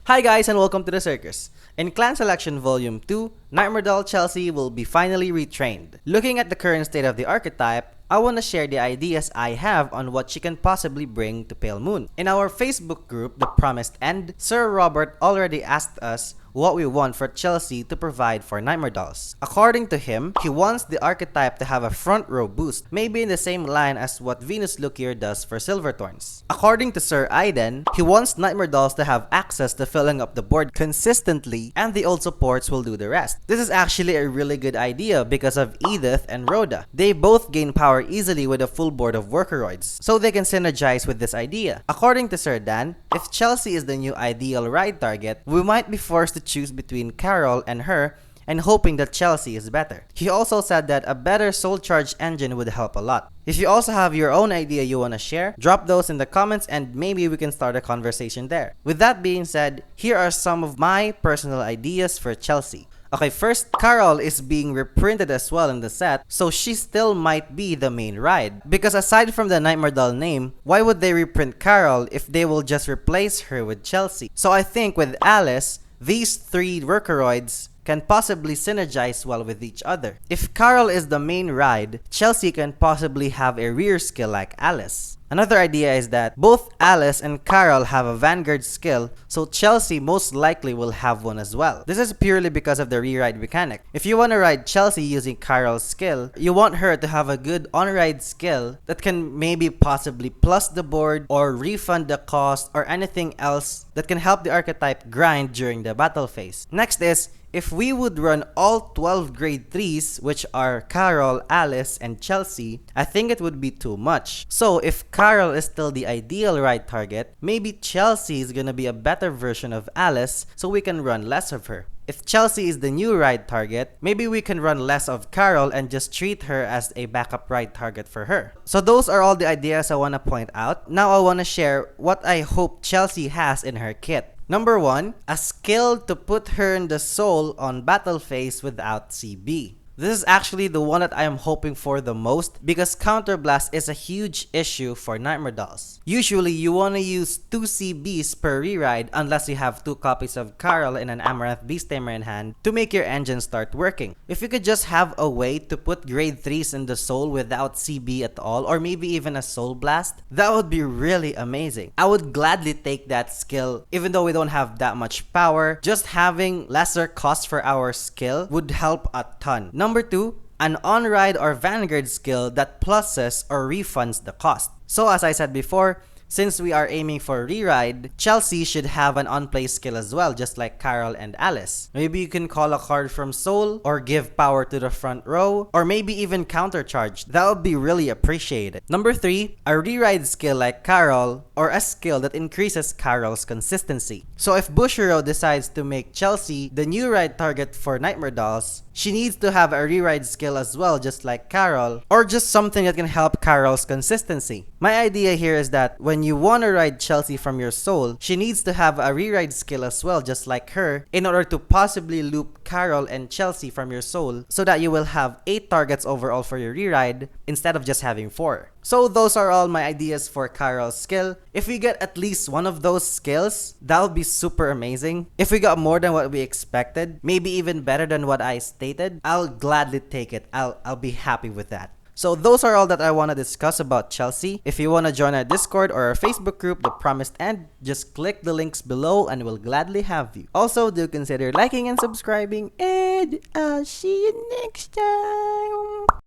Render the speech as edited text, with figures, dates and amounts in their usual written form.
Hi guys and welcome to the circus. In Clan Selection Volume 2, Nightmare Doll Chelsea will be finally retrained. Looking at the current state of the archetype, I want to share the ideas I have on what she can possibly bring to Pale Moon. In our Facebook group, The Promised End, Sir Robert already asked us what we want for Chelsea to provide for Nightmare Dolls. According to him, he wants the archetype to have a front row boost, maybe in the same line as what Venus Lukier does for Silverthorns. According to Sir Aiden, he wants Nightmare Dolls to have access to filling up the board consistently, and the old supports will do the rest. This is actually a really good idea because of Edith and Rhoda. They both gain power easily with a full board of Workeroids, so they can synergize with this idea. According to Sir Dan, if Chelsea is the new ideal ride target, we might be forced to choose between Karl and her and hoping that Chelsea is better. He also said that a better soul charge engine would help a lot. If you also have your own idea you want to share, drop those in the comments and maybe we can start a conversation there. With that being said, here are some of my personal ideas for Chelsea. Okay, first, Karl is being reprinted as well in the set, so she still might be the main ride. Because aside from the Nightmare Doll name, why would they reprint Karl if they will just replace her with Chelsea? So I think with Alice, these three Workeroids can possibly synergize well with each other. If Karl is the main ride, Chelsea can possibly have a rear skill like Alice. Another idea is that both Alice and Karl have a Vanguard skill, so Chelsea most likely will have one as well. This is purely because of the re-ride mechanic. If you want to ride Chelsea using Karl's skill, you want her to have a good Onride skill that can maybe possibly plus the board or refund the cost or anything else that can help the archetype grind during the battle phase. Next is, if we would run all 12 grade 3s, which are Karl, Alice, and Chelsea, I think it would be too much. So if Karl is still the ideal ride target, maybe Chelsea is gonna be a better version of Alice so we can run less of her. If Chelsea is the new ride target, maybe we can run less of Karl and just treat her as a backup ride target for her. So those are all the ideas I want to point out. Now I want to share what I hope Chelsea has in her kit. Number 1, a skill to put her in the soul on battle phase without CB. This is actually the one that I am hoping for the most because Counterblast is a huge issue for Nightmare Dolls. Usually, you want to use 2 CBs per re-ride unless you have 2 copies of Karl and an Amaranth Beast Tamer in hand to make your engine start working. If you could just have a way to put grade 3s in the soul without CB at all, or maybe even a Soul Blast, that would be really amazing. I would gladly take that skill even though we don't have that much power. Just having lesser cost for our skill would help a ton. Number 2, an Onride or Vanguard skill that pluses or refunds the cost. So as I said before, since we are aiming for re-ride, Chelsea should have an on-play skill as well, just like Karl and Alice. Maybe you can call a card from Soul, or give power to the front row, or maybe even countercharge. That would be really appreciated. Number 3, a re-ride skill like Karl, or a skill that increases Karl's consistency. So if Bushiroad decides to make Chelsea the new ride target for Nightmare Dolls, she needs to have a re-ride skill as well, just like Karl, or just something that can help Karl's consistency. My idea here is that when you want to ride Chelsea from your soul, she needs to have a re-ride skill as well, just like her, in order to possibly loop Karl and Chelsea from your soul so that you will have 8 targets overall for your re-ride instead of just having 4. So those are all my ideas for Karl's skill. If we get at least one of those skills, that would be super amazing. If we got more than what we expected, maybe even better than what I stated, I'll gladly take it. I'll be happy with that. So those are all that I want to discuss about Chelsea. If you want to join our Discord or our Facebook group, The Promised End, just click the links below and we'll gladly have you. Also, do consider liking and subscribing, and I'll see you next time.